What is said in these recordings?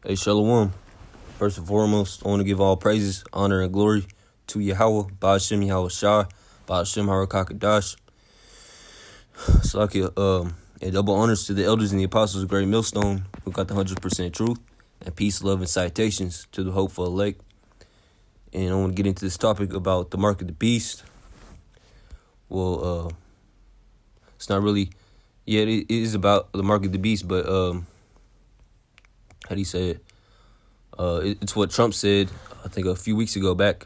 Hey, Shalom. First and foremost, I want to give all praises, honor, and glory to Yahweh, Ba'ashem Yahweh Shai, Ba'ashem Harakakadash. Salakia, and double honors to the elders and the apostles of Great Millstone who got the 100% truth, and peace, love, and citations to the hopeful elect. And I want to get into this topic about the mark of the beast. Well, it's not really, it is about the mark of the beast, but how do you say it? It's what Trump said, I think a few weeks ago back,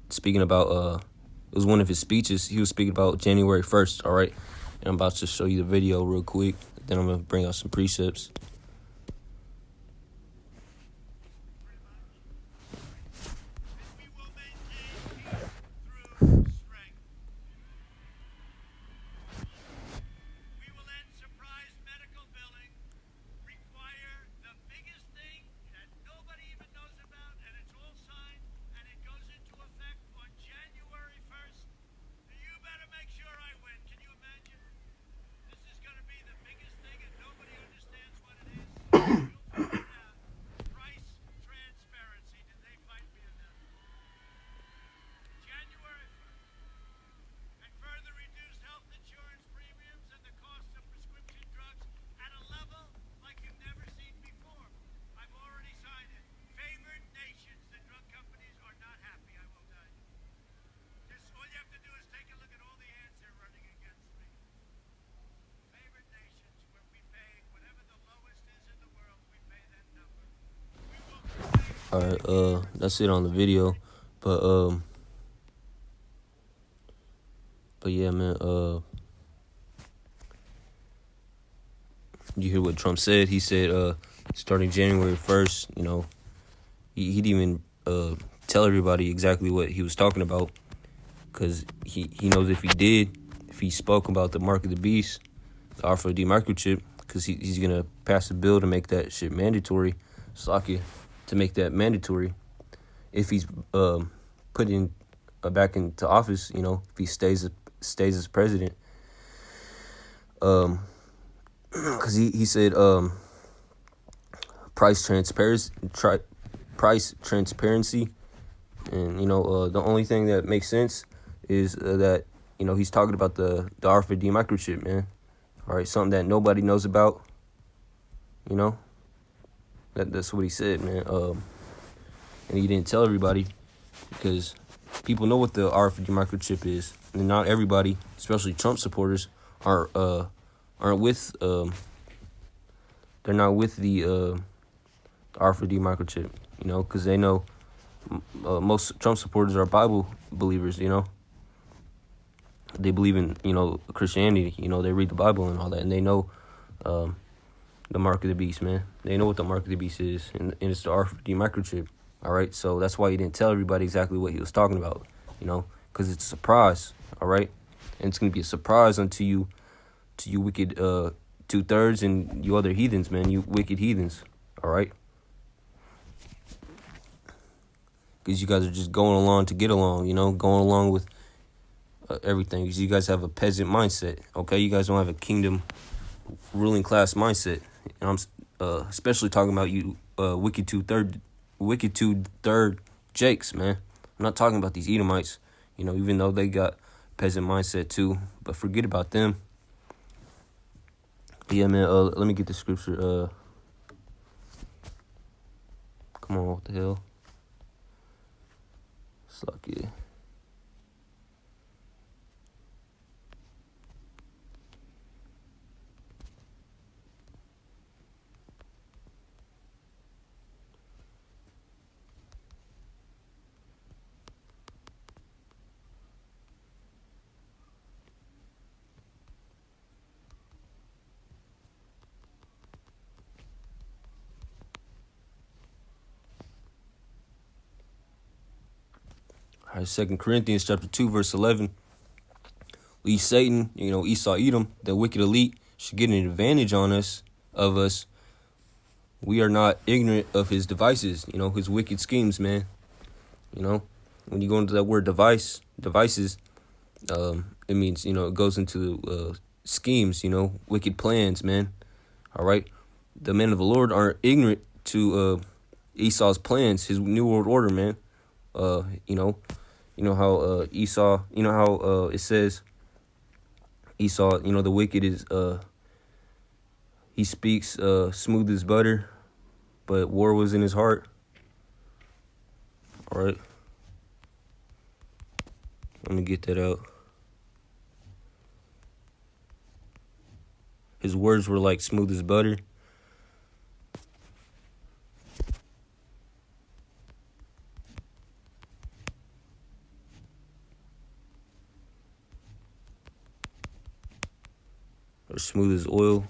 speaking about, it was one of his speeches. He was speaking about January 1st, all right? And I'm about to show you the video real quick. Then I'm going to bring out some precepts. All right, that's it on the video, but yeah, man, you hear what Trump said? He said, starting January 1st, you know, he didn't even, tell everybody exactly what he was talking about, because he knows if he spoke about the mark of the beast, the RFID microchip, because he's going to pass a bill to make that shit mandatory, to make that mandatory if he's put in back into office, you know, if he stays as president. Because he said price transparency, and you know the only thing that makes sense is that, you know, he's talking about the RFID microchip, man. All right, something that nobody knows about, you know. That's what he said, man. And he didn't tell everybody because people know what the RFID microchip is, and not everybody, especially Trump supporters, aren't with. They're not with the RFID microchip, you know, because they know most Trump supporters are Bible believers, you know. They believe in, you know, Christianity, you know, they read the Bible and all that, and they know the mark of the beast, man. They know what the mark of the beast is, and it's the RFID microchip, all right? So that's why he didn't tell everybody exactly what he was talking about, you know, because it's a surprise, all right? And it's going to be a surprise unto you wicked two-thirds and you other heathens, man, you wicked heathens, all right? Because you guys are just going along to get along, you know, going along with everything. Because you guys have a peasant mindset, okay? You guys don't have a kingdom ruling class mindset. And I'm especially talking about you wicked two-third Jakes, man. I'm not talking about these Edomites, you know, even though they got peasant mindset too, but forget about them. Yeah, man, let me get the scripture. Come on, what the hell? Slack, yeah. All right, 2 Corinthians chapter 2, verse 11. Lest Satan, you know, Esau, Edom, the wicked elite, should get an advantage of us. We are not ignorant of his devices, you know, his wicked schemes, man. You know, when you go into that word devices, it means, you know, it goes into schemes, you know, wicked plans, man. All right. The men of the Lord aren't ignorant to Esau's plans, his new world order, man. You know how Esau, you know how it says Esau, the wicked is he speaks smooth as butter, but war was in his heart. All right. Let me get that out. His words were like smooth as butter. Or smooth as oil.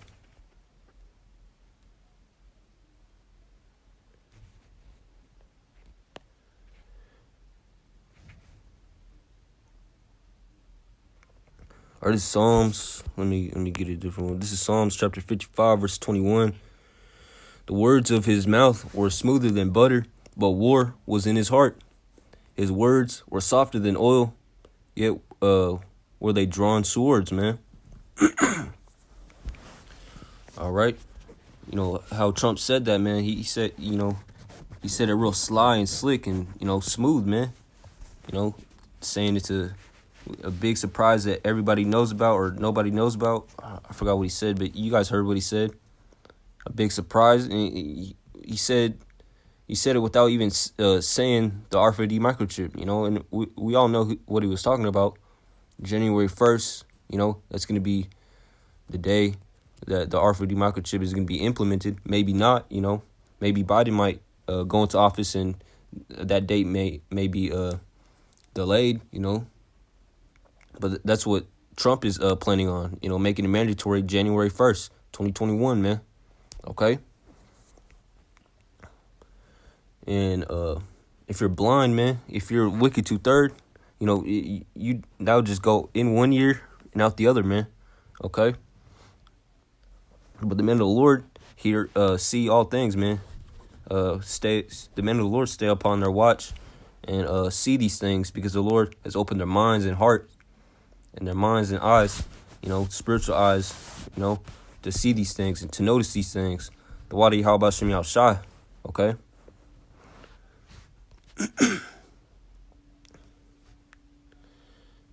Or this is Psalms. Let me get a different one. This is Psalms chapter 55, verse 21. The words of his mouth were smoother than butter, but war was in his heart. His words were softer than oil, yet were they drawn swords, man. All right. You know how Trump said that, man. He said, he said it real sly and slick and, smooth, man. Saying it's a big surprise that everybody knows about or nobody knows about. I forgot what he said, but you guys heard what he said. A big surprise. And he said it without even saying the RFID microchip, and we all know what he was talking about. January 1st, that's going to be the day that the RFID microchip is going to be implemented. Maybe not, maybe Biden might go into office and that date may be delayed, But that's what Trump is planning on, making it mandatory January 1st, 2021, man. Okay? And if you're blind, man, if you're wicked to third, you that would just go in one year and out the other, man. Okay? But the men of the Lord here see all things, man. The men of the Lord stay upon their watch and see these things because the Lord has opened their minds and heart and their minds and eyes, spiritual eyes, to see these things and to notice these things. The Wadi how about Shemi Shai, okay?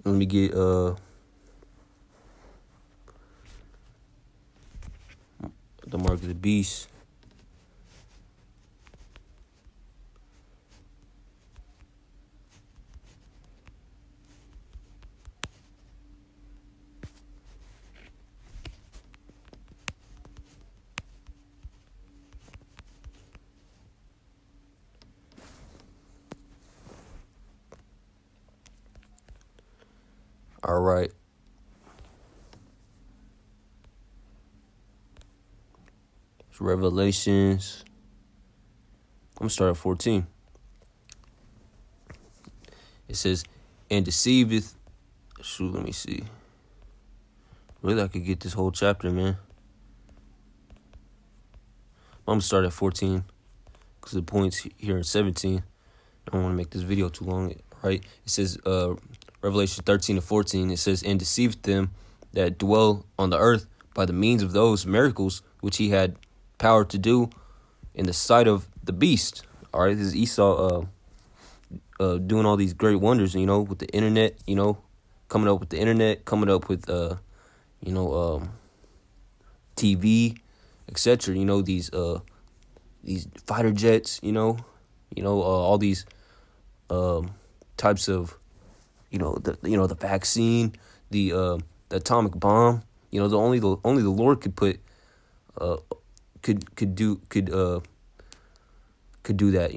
Let me get the mark of the beast. All right. It's Revelations. I'm going to start at 14. It says, and deceiveth. Shoot, let me see. Really, I could get this whole chapter, man. I'm going to start at 14 because the point's here in 17. I don't want to make this video too long, right? It says, Revelation 13 and 14, it says, and deceived them that dwell on the earth by the means of those miracles which he had power to do in the sight of the beast. All right, this is Esau doing all these great wonders, with the internet, coming up with the internet, coming up with, TV, etc. These fighter jets, all these types of the vaccine, the atomic bomb. Only the Lord could put could do that.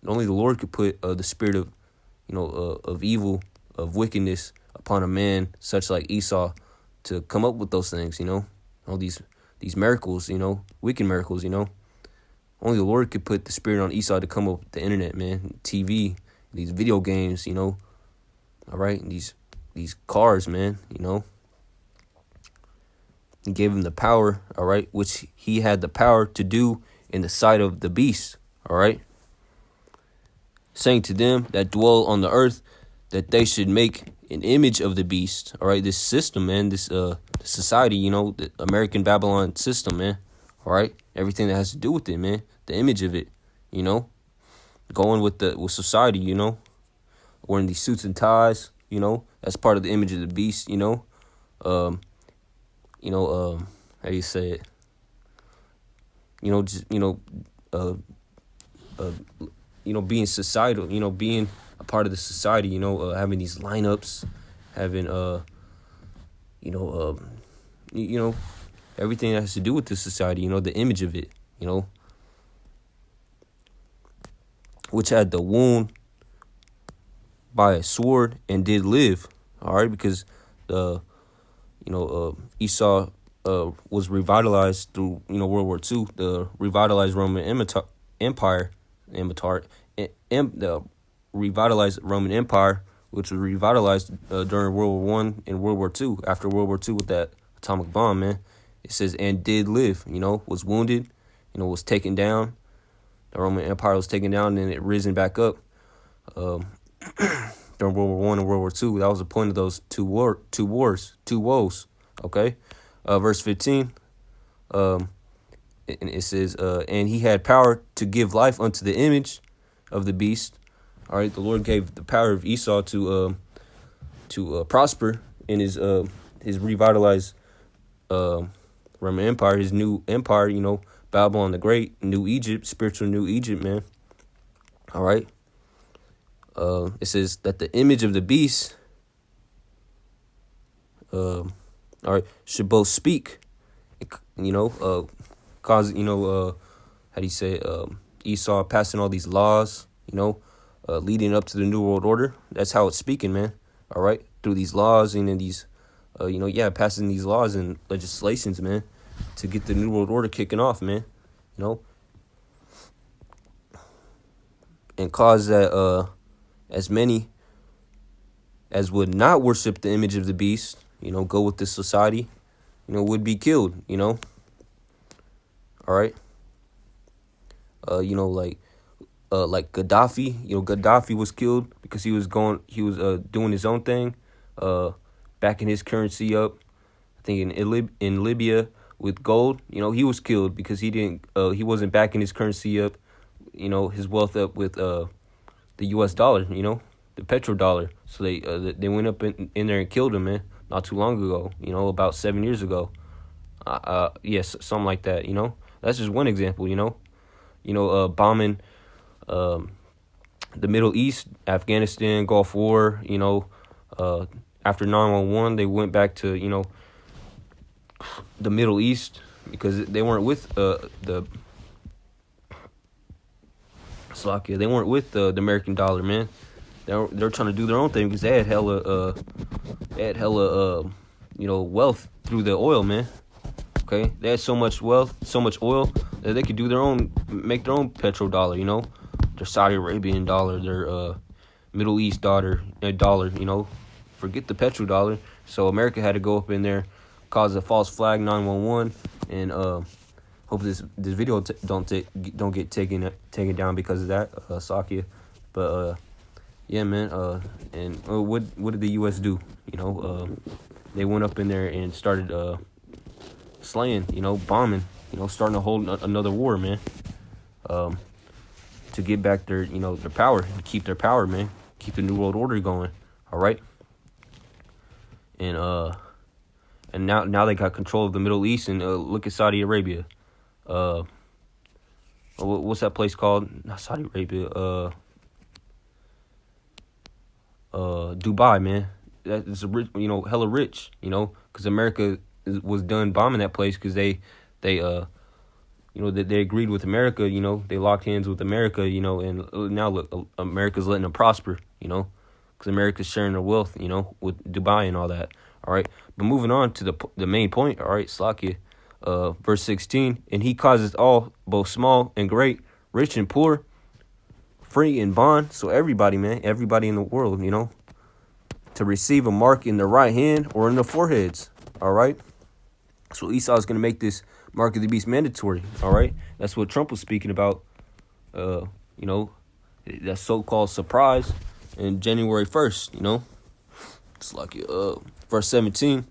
Only the Lord could put the spirit of of evil, of wickedness upon a man such like Esau to come up with those things. All these miracles. Wicked miracles. Only the Lord could put the spirit on Esau to come up with the internet, man, TV, these video games. All right, and these cars, man, He gave him the power, all right, which he had the power to do in the sight of the beast, all right? Saying to them that dwell on the earth that they should make an image of the beast. All right, this system, man, this society, you know, the American Babylon system, man. All right, everything that has to do with it, man. The image of it, you know, going with society, you know, wearing these suits and ties, you know, that's part of the image of the beast, you know. Um, how do you say it? You know, just uh, being societal, being a part of the society, having these lineups, having everything that has to do with the society, the image of it, which had the wound by a sword and did live. All right, because Esau was revitalized through World War II, the revitalized Roman Empire, the revitalized Roman Empire, which was revitalized during World War One and World War II. After World War II, with that atomic bomb, man, it says and did live. Was wounded, was taken down. The Roman Empire was taken down, and it risen back up. During World War One and World War II, that was the point of those two woes. Okay, verse 15. And it says, and he had power to give life unto the image of the beast. All right, the Lord gave the power of Esau to prosper in his revitalized Roman Empire, his new empire. Babylon the Great, New Egypt, spiritual New Egypt, man. All right. It says that the image of the beast, should both speak, cause, how do you say, Esau passing all these laws, leading up to the New World Order. That's how it's speaking, man. All right. Through these laws and then these, passing these laws and legislations, man, to get the New World Order kicking off, man, and cause that, as many as would not worship the image of the beast, go with this society, would be killed, all right. Like Gaddafi, Gaddafi was killed because he was doing his own thing, backing his currency up. I think in Libya with gold, he was killed because he wasn't backing his currency up, his wealth up with, the U.S. dollar, the petrodollar. So they went up in there and killed him, man, not too long ago, about 7 years ago. Yes, something like that, That's just one example, bombing the Middle East, Afghanistan, Gulf War, after 9/11, they went back to, the Middle East because they weren't with they weren't with the American dollar, man. They're trying to do their own thing because they had hella wealth through the oil, man. Okay, they had so much wealth, so much oil that they could make their own petrodollar, their Saudi Arabian dollar, their Middle East dollar, forget the petrodollar. So America had to go up in there, cause a false flag 911, and hope this video don't get taken down because of that, Sakia. But yeah, man. And what did the U.S. do? They went up in there and started slaying, bombing, starting a whole another war, man. To get back their power, to keep their power, man, keep the New World Order going. All right. And now they got control of the Middle East, and look at Saudi Arabia. What's that place called? Not Saudi Arabia. Dubai, man. That's rich, hella rich, because America was done bombing that place because they agreed with America, they locked hands with America, and now look, America's letting them prosper, because America's sharing their wealth, with Dubai and all that. All right, but moving on to the main point. All right, Slakia. Verse 16, and he causes all, both small and great, rich and poor, free and bond. So everybody, man, everybody in the world, to receive a mark in the right hand or in the foreheads. All right. So Esau is going to make this mark of the beast mandatory. All right. That's what Trump was speaking about. That so-called surprise in January 1st, It's like verse 17.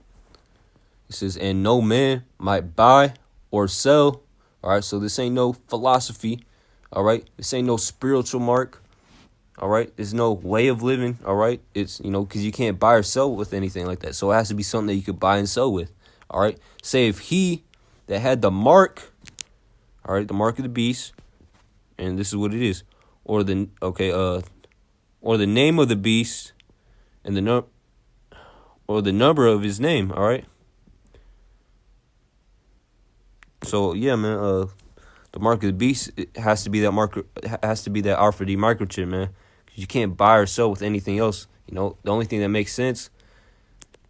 It says, and no man might buy or sell. All right, so this ain't no philosophy. All right, this ain't no spiritual mark. All right, there's no way of living. All right, it's, because you can't buy or sell with anything like that. So it has to be something that you could buy and sell with. All right, say if he that had the mark, all right, the mark of the beast, and this is what it is, or the name of the beast, and or the number of his name. All right. So yeah, man. The mark of the beast, it has to be that marker. Has to be that RFID microchip, man. 'Cause you can't buy or sell with anything else. The only thing that makes sense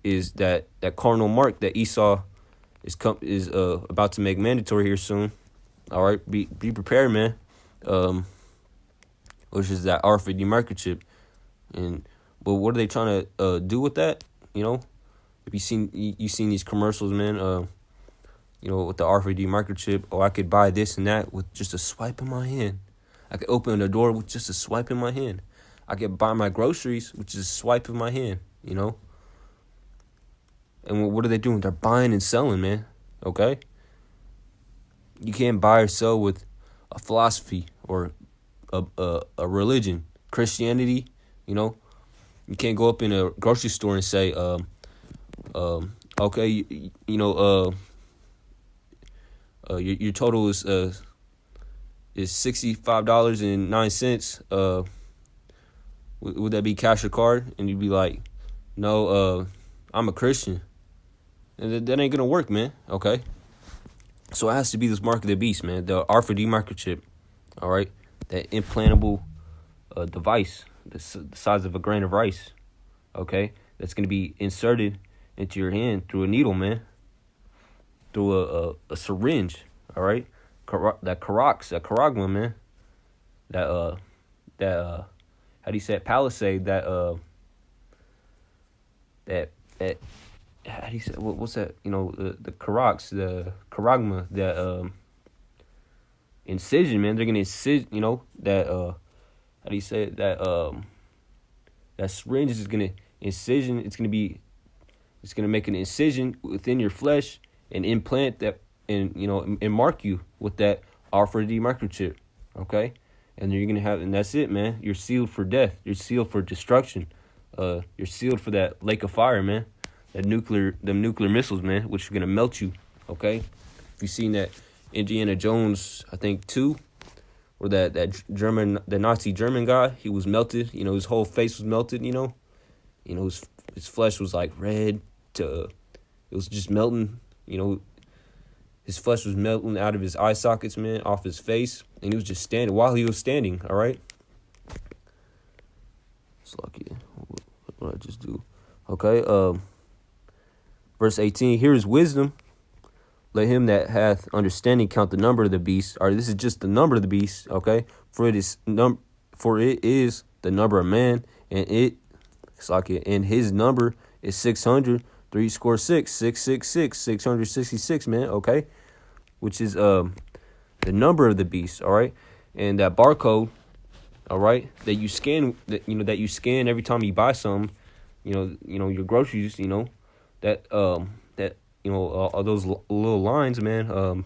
is that carnal mark that Esau is about to make mandatory here soon. All right, be prepared, man. Which is that RFID microchip, but what are they trying to do with that? If you seen these commercials, man. With the RFID microchip, I could buy this and that with just a swipe in my hand. I could open the door with just a swipe in my hand. I could buy my groceries with just a swipe of my hand. And what are they doing? They're buying and selling, man. Okay. You can't buy or sell with a philosophy or a religion, Christianity. You can't go up in a grocery store and say, okay, your total is $65.09. Would that be cash or card? And you'd be like, no, I'm a Christian, and that ain't gonna work, man. Okay, so it has to be this mark of the beast, man. The RFID microchip, all right, that implantable device, the size of a grain of rice, okay, that's gonna be inserted into your hand through a needle, man. Through a syringe, all right, that caragma, man, that how do you say it? Palisade, that how do you say, what's that? The caragma, that incision, man. They're gonna incise, that how do you say it? That syringe is gonna incision. It's gonna make an incision within your flesh and implant that, and mark you with that RFID microchip, okay? And you're gonna have, and that's it, man. You're sealed for death. You're sealed for destruction. You're sealed for that lake of fire, man. Them nuclear missiles, man, which are gonna melt you, okay? If you've seen that Indiana Jones, I think 2, where the Nazi German guy, he was melted. His whole face was melted. His flesh was like red to, it was just melting. His flesh was melting out of his eye sockets, man, off his face, and he was just standing while he was standing. All right. It's lucky. What I just do? Okay. Verse 18. Here is wisdom. Let him that hath understanding count the number of the beast. All right. This is just the number of the beast. Okay. For it is the number of man, and it's like it, and his number is 600. 666, man, okay? Which is the number of the beast, all right? And that barcode, all right, that you scan every time you buy something, your groceries, all those little lines, man.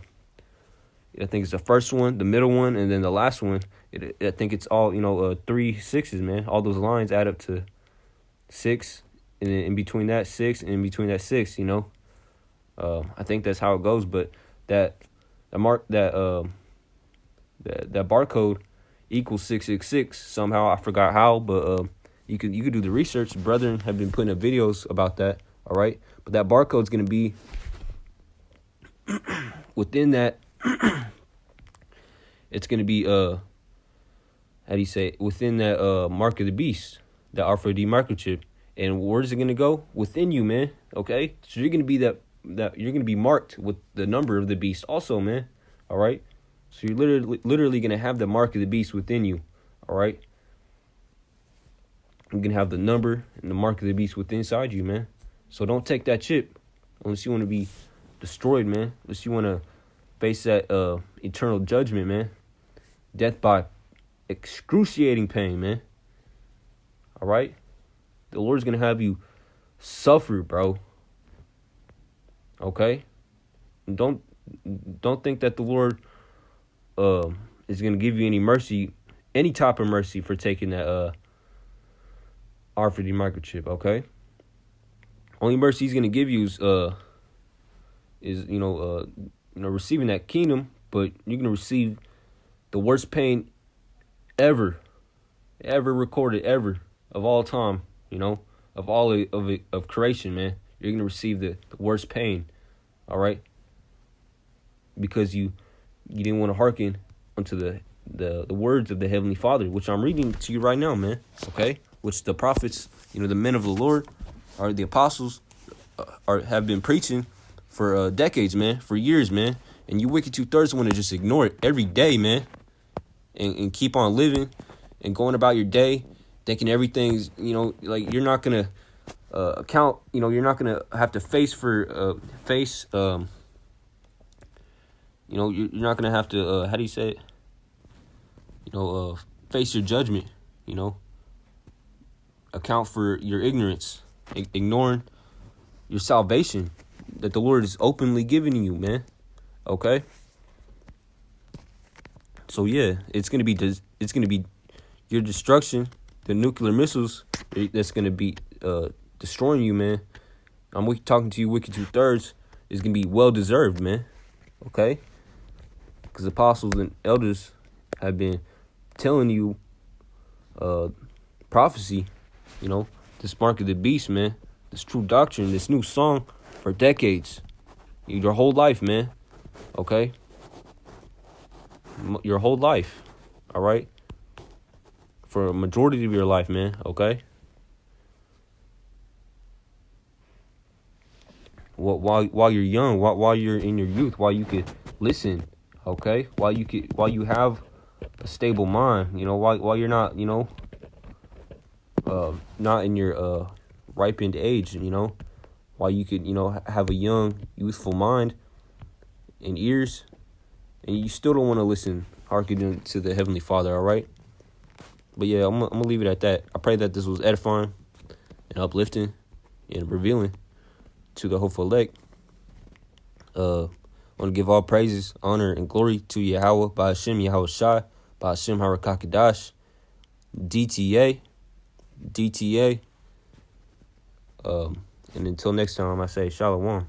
I think it's the first one, the middle one, and then the last one. I think it's all 3 6s, man. All those lines add up to 6. And then in between that 6, and in between that 6, I think that's how it goes. But that barcode equals 666 somehow. I forgot how, but you could do the research. Brethren have been putting up videos about that. All right, but that barcode is gonna be within that. It's gonna be how do you say it? Within that mark of the beast, the RFID microchip. And where's it gonna go? Within you, man. Okay, so you're gonna be that you're gonna be marked with the number of the beast, also, man. All right, so you're literally gonna have the mark of the beast within you. All right, you're gonna have the number and the mark of the beast within inside you, man. So don't take that chip unless you want to be destroyed, man. Unless you want to face that eternal judgment, man. Death by excruciating pain, man. All right. The Lord's going to have you suffer, bro. Okay? Don't think that the Lord is gonna give you any mercy, any type of mercy for taking that RFID microchip, okay? Only mercy he's gonna give you is receiving that kingdom, but you're gonna receive the worst pain ever recorded ever of all time, of all of creation, man. You're gonna receive the worst pain, all right? Because you didn't want to hearken unto the words of the Heavenly Father, which I'm reading to you right now, man. Okay, which the prophets, the men of the Lord, or the apostles, have been preaching for decades, man, for years, man. And you wicked 2/3 want to just ignore it every day, man, and keep on living and going about your day, thinking everything's, like you're not gonna account, you're not gonna have to you're not gonna have to how do you say it? Face your judgment. Account for your ignorance, ignoring your salvation that the Lord is openly giving you, man. Okay. So yeah, it's gonna be your destruction, the nuclear missiles that's gonna be destroying you, man. I'm talking to you, wicked 2/3 is gonna be well deserved, man. Okay, because apostles and elders have been telling you prophecy, this mark of the beast, man, this true doctrine, this new song for decades, your whole life, man. Okay, your whole life, all right, for a majority of your life, man. Okay. While you're young, while you're in your youth, while you could listen, okay, while you have a stable mind, while you're not, not in your ripened age, while you could, have a young, youthful mind and ears, and you still don't want to listen, hearken to the Heavenly Father, all right? But yeah, I'm gonna leave it at that. I pray that this was edifying and uplifting and revealing to the hopeful elect. I want to give all praises, honor, and glory to Yahweh, by Hashem, Yahweh Shai, by Hashem Harakakadash, DTA. And until next time, I say Shalom.